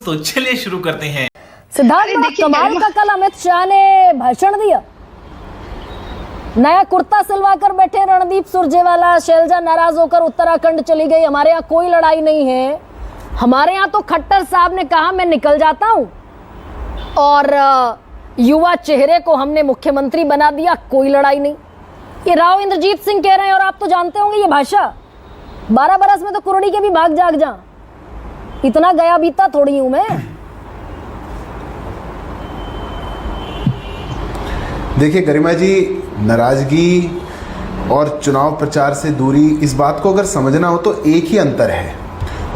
तो चलिए शुरू करते हैं। सिद्धार्थ, बड़ा कमाल का कल अमित शाह ने भाषण दिया। नया कुर्ता सिलवा कर बैठे रणदीप सुरजेवाला। शैलजा नाराज होकर उत्तराखंड चली गई। हमारे यहाँ कोई लड़ाई नहीं है। हमारे यहाँ तो खट्टर साहब ने कहा मैं निकल जाता हूं और युवा चेहरे को हमने मुख्यमंत्री बना दिया, कोई लड़ाई नहीं। ये राव इंद्रजीत सिंह कह रहे हैं और आप तो जानते होंगे ये भाषा 12 बरस में तो कुरड़ी के भी भाग जाग जा। इतना गया बीता थोड़ी हूं मैं। देखिए गरिमा जी, नाराजगी और चुनाव प्रचार से दूरी, इस बात को अगर समझना हो तो एक ही अंतर है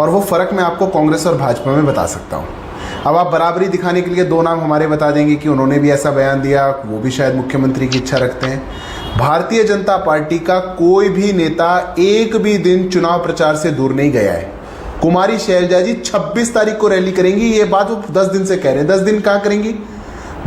और वो फ़र्क मैं आपको कांग्रेस और भाजपा में बता सकता हूँ। अब आप बराबरी दिखाने के लिए दो नाम हमारे बता देंगे कि उन्होंने भी ऐसा बयान दिया, वो भी शायद मुख्यमंत्री की इच्छा रखते हैं। भारतीय जनता पार्टी का कोई भी नेता एक भी दिन चुनाव प्रचार से दूर नहीं गया है। कुमारी शैलजा जी 26 तारीख को रैली करेंगी, ये बात वो 10 दिन से कह रहे हैं। 10 दिन कहाँ करेंगी?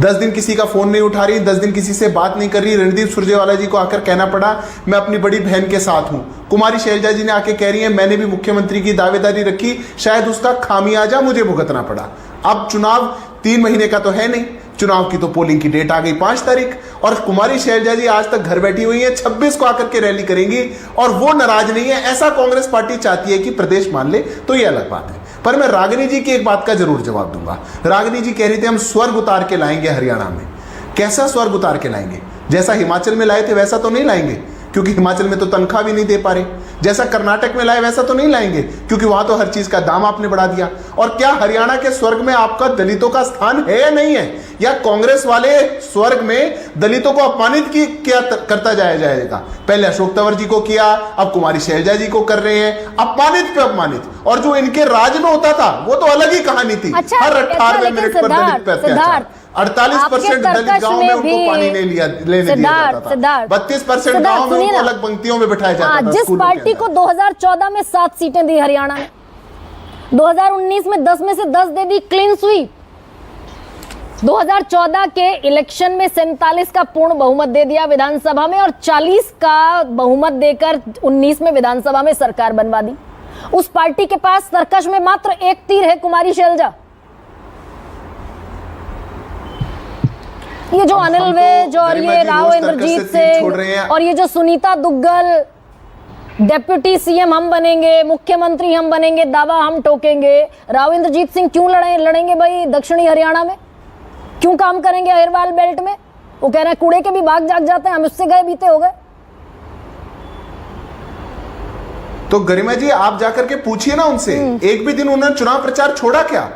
10 दिन किसी का फोन नहीं उठा रही, 10 दिन किसी से बात नहीं कर रही। रणदीप सुरजेवाला जी को आकर कहना पड़ा मैं अपनी बड़ी बहन के साथ हूं। कुमारी शैलजा जी ने आके कह रही है मैंने भी मुख्यमंत्री की दावेदारी रखी, शायद उसका खामियाजा मुझे भुगतना पड़ा। अब चुनाव 3 महीने का तो है नहीं, चुनाव की तो पोलिंग की डेट आ गई 5 तारीख और कुमारी शैलजा जी आज तक घर बैठी हुई है। 26 को आकर के रैली करेंगी और वो नाराज नहीं है। ऐसा कांग्रेस पार्टी चाहती है कि प्रदेश मान ले तो ये अलग बात है। पर मैं रागिनी जी की एक बात का जरूर जवाब दूंगा। रागिनी जी कह रही थी हम स्वर्ग उतार के लाएंगे हरियाणा में। कैसा स्वर्ग उतार के लाएंगे? जैसा हिमाचल में लाए थे वैसा तो नहीं लाएंगे, क्योंकि हिमाचल में तो तनख्वाह भी नहीं दे पा रहे। जैसा कर्नाटक में लाए वैसा तो नहीं लाएंगे, क्योंकि वहां तो हर चीज का दाम आपने बढ़ा दिया। और क्या हरियाणा के स्वर्ग में आपका दलितों का स्थान है या नहीं है? या कांग्रेस वाले स्वर्ग में दलितों को अपमानित क्या करता जाएगा? पहले अशोक तंवर जी को किया, अब कुमारी शैलजा जी को कर रहे हैं, अपमानित पे अपमानित। और जो इनके राज में होता था वो तो अलग ही कहानी थी। हर 18वें मिनट पर दलित पे अत्याचार। 48% दलित गांव में उनको पानी नहीं लेने दिया जाता था। 32% गांव में उनको अलग पंक्तियों में बिठाया जाता था। जिस पार्टी को 2014 में 7 सीटें दी हरियाणा ने, 2019 में 10 में से 10 दे दी, क्लीन स्वीप। 2014 के इलेक्शन में 47 का पूर्ण बहुमत दे दिया विधानसभा में और 40 का बहुमत देकर 19 में विधानसभा में सरकार बनवा दी। उस पार्टी के पास तरकश में मात्र एक तीर है, कुमारी शैलजा। ये जो अनिल विज और ये राव इंद्रजीत सिंह और ये जो सुनीता दुग्गल, डेप्यूटी सीएम हम बनेंगे, मुख्यमंत्री हम बनेंगे, दावा हम ठोकेंगे। राव इंद्रजीत सिंह क्यों लड़ेंगे भाई दक्षिणी हरियाणा में? क्यों काम करेंगे अहिरवाल बेल्ट में? वो कह रहे हैं कूड़े के भी भाग जाग जाते हैं, हम उससे गए बीते हो गए। तो गरिमा जी आप जाकर के पूछिए ना उनसे, एक भी दिन उन्होंने चुनाव प्रचार छोड़ा क्या?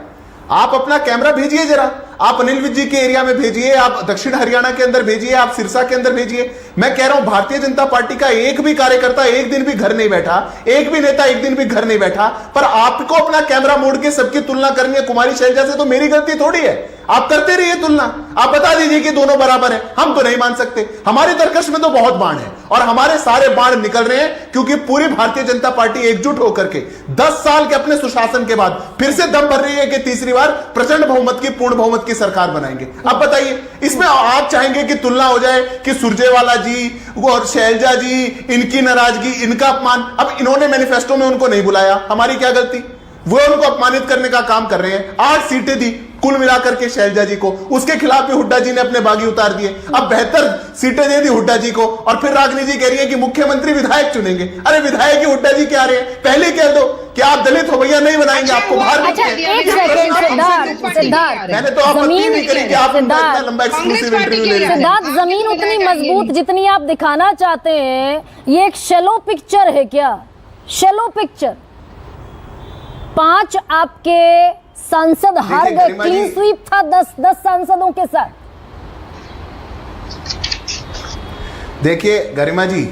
आप अपना कैमरा भेजिए जरा, आप अनिल विज जी के एरिया में भेजिए, आप दक्षिण हरियाणा के अंदर भेजिए, आप सिरसा के अंदर भेजिए। मैं कह रहा हूं भारतीय जनता पार्टी का एक भी कार्यकर्ता एक दिन भी घर नहीं बैठा, एक भी नेता एक दिन भी घर नहीं बैठा। पर आपको अपना कैमरा मोड़ के सबकी तुलना करनी है कुमारी शैलजा से, तो मेरी गलती थोड़ी है। आप करते रहिए तुलना, आप बता दीजिए कि दोनों बराबर हैं। हम तो नहीं मान सकते, हमारे तर्कश में तो बहुत बाण है और हमारे सारे बाण निकल रहे हैं, क्योंकि पूरी भारतीय जनता पार्टी एकजुट होकर के 10 साल के अपने सुशासन के बाद फिर से दम भर रही है कि तीसरी बार प्रचंड बहुमत की, पूर्ण बहुमत की सरकार बनाएंगे। अब बताइए, इसमें आप चाहेंगे कि तुलना हो जाए कि सुरजेवाला जी और शैलजा जी, इनकी नाराजगी, इनका अपमान। अब इन्होंने मैनिफेस्टो में उनको नहीं बुलाया, हमारी क्या गलती? वो उनको अपमानित करने का काम कर रहे हैं। 8 सीटें दी कुल मिलाकर के शैलजा जी को, उसके खिलाफ भी हुड्डा जी ने अपने बागी उतार दिए। अब 72 सीटें दे दी हुड्डा जी को और फिर रागिनी जी कह रही है कि मुख्यमंत्री विधायक चुनेंगे। अरे विधायक ही हुड्डा जी क्या रहे हैं? पहले कह दो कि आप दलित हो भैया, नहीं बनाएंगे आपको बाहर। मैंने तो आपत्ति नहीं करी कि आप इतना लंबा एक्सक्लूसिव इंटरव्यू ले रहे हैं। सिद्धार्थ, जमीन उतनी मजबूत जितनी आप दिखाना चाहते हैं, ये एक शैलो पिक्चर है क्या? Shallow picture. 5 आपके सांसद हार गए, क्लीन स्वीप था 10 सांसदों के साथ। देखिए गरिमा जी,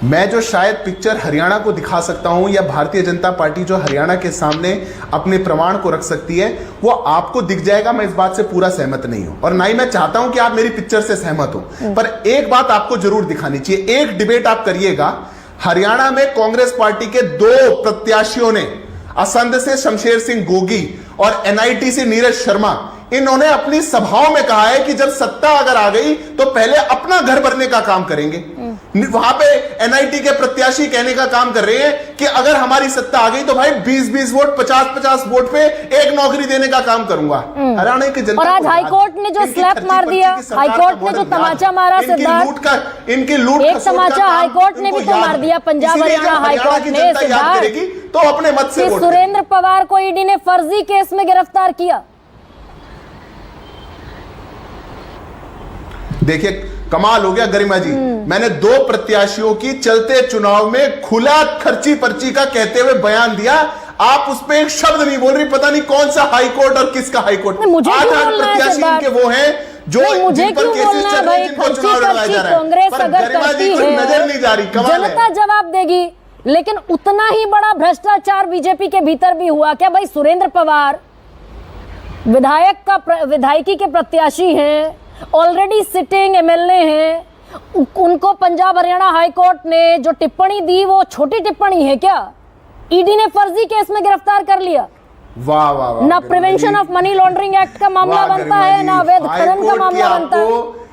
मैं जो शायद पिक्चर हरियाणा को दिखा सकता हूं या भारतीय जनता पार्टी जो हरियाणा के सामने अपने प्रमाण को रख सकती है, वो आपको दिख जाएगा। मैं इस बात से पूरा सहमत नहीं हूं और ना ही मैं चाहता हूं कि आप मेरी पिक्चर से सहमत हो। पर एक बात आपको जरूर दिखानी चाहिए, एक डिबेट आप करिएगा। हरियाणा में कांग्रेस पार्टी के 2 प्रत्याशियों ने, असंध से शमशेर सिंह गोगी और एनआईटी से नीरज शर्मा, इन्होंने अपनी सभाओं में कहा है कि जब सत्ता अगर आ गई तो पहले अपना घर भरने का काम करेंगे। वहां पे एनआईटी के प्रत्याशी कहने का काम कर रहे हैं कि अगर हमारी सत्ता आ गई तो भाई 20-20 वोट 50-50 वोट पे एक नौकरी देने का काम करूंगा। हरियाणा की जनता और आज हाईकोर्ट ने जो स्लैप मार दिया, हाईकोर्ट ने जो तमाचा मारा सिद्धार्थ, इनकी लूट एक तमाचा हाईकोर्ट ने भी तो मार दिया, पंजाब हरियाणा हाईकोर्ट ने सिद्धार्थ, तो अपने मत से सुरेंद्र पवार को ईडी ने फर्जी केस में गिरफ्तार किया। देखिए कमाल हो गया गरिमा जी, मैंने 2 प्रत्याशियों की चलते चुनाव में खुला खर्ची पर्ची का कहते हुए बयान दिया, आप उस पर एक शब्द नहीं बोल रही। पता नहीं कौन सा हाईकोर्ट और किसका हाईकोर्ट। 8 प्रत्याशी इनके वो हैं जो मुझे क्यों बोलना है भाई, खर्ची पर्ची कांग्रेस अगर करती है नजर नहीं जा रही, जनता जवाब देगी। लेकिन उतना ही बड़ा भ्रष्टाचार बीजेपी के भीतर भी हुआ क्या भाई? सुरेंद्र पवार विधायकी के प्रत्याशी हैं, ऑलरेडी सिटिंग एमएलए हैं, उनको पंजाब हरियाणा हाईकोर्ट ने जो टिप्पणी दी वो छोटी टिप्पणी है क्या? ईडी ने फर्जी केस में गिरफ्तार कर लिया। वाह वाह वाह, ना prevention of money laundering act का मामला बनता है, ना अवैध खनन का मामला बनता है।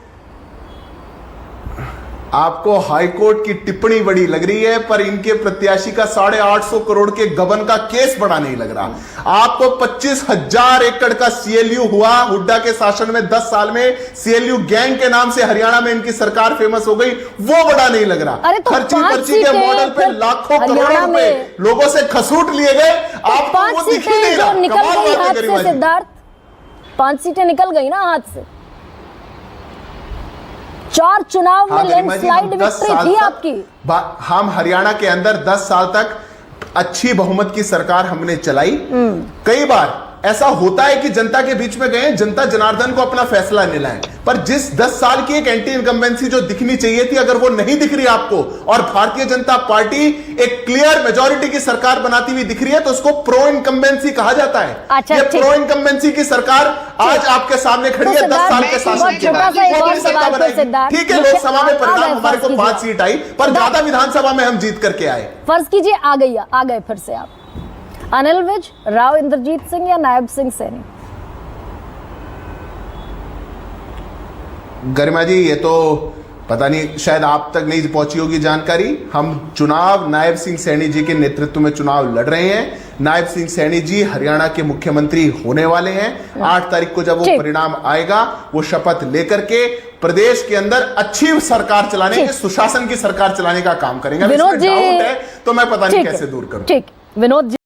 आपको हाईकोर्ट की टिप्पणी बड़ी लग रही है, पर इनके प्रत्याशी का 850 करोड़ के गबन का केस बड़ा नहीं लग रहा। आपको 25,000 एकड़ का सीएलयू हुआ हुड्डा के शासन में, 10 साल में सीएलयू गैंग के नाम से हरियाणा में इनकी सरकार फेमस हो गई, वो बड़ा नहीं लग रहा। तो खर्ची पर्ची के मॉडल पे लाखों करोड़ रुपए लोगों से खसूट लिए गए, आपको वो दिख ही नहीं रहा। निकल गई हाथ से सिद्धार्थ, 5 सीटें निकल गई ना हाथ से। 4 चुनाव में लैंडस्लाइड विक्ट्री थी आपकी। हम हरियाणा के अंदर 10 साल तक अच्छी बहुमत की सरकार हमने चलाई। कई बार ऐसा होता है कि जनता के बीच में गए, जनता जनार्दन को अपना फैसला दिलाए, पर जिस 10 साल की एक एंटी इनकम्बेंसी जो दिखनी चाहिए थी, अगर वो नहीं दिख रही आपको और भारतीय जनता पार्टी एक क्लियर मेजॉरिटी की सरकार बनाती हुई दिख रही है, तो उसको प्रो इनकम्बेंसी कहा जाता है। अच्छा, ये प्रो इनकम्बेंसी की सरकार आज आपके सामने खड़ी है 10 साल के शासन के बाद। ठीक है, लोकसभा में परिणाम हमारे को 5 सीट आई, पर ज्यादा विधानसभा में हम जीत करके आए। फर्ज कीजिए आ गए फिर से आप, अनिल विज, राव इंद्रजीत सिंह या नायब सिंह सैनी? गरिमा जी ये तो पता नहीं, शायद आप तक नहीं पहुंची होगी जानकारी। हम चुनाव नायब सिंह सैनी जी के नेतृत्व में चुनाव लड़ रहे हैं। नायब सिंह सैनी जी हरियाणा के मुख्यमंत्री होने वाले हैं। 8 तारीख को जब वो परिणाम आएगा, वो शपथ लेकर के प्रदेश के अंदर अच्छी सरकार चलाने के, सुशासन की सरकार चलाने का काम करेंगे। विनोद जी, तो मैं पता नहीं कैसे दूर करूं। ठीक, विनोद जी।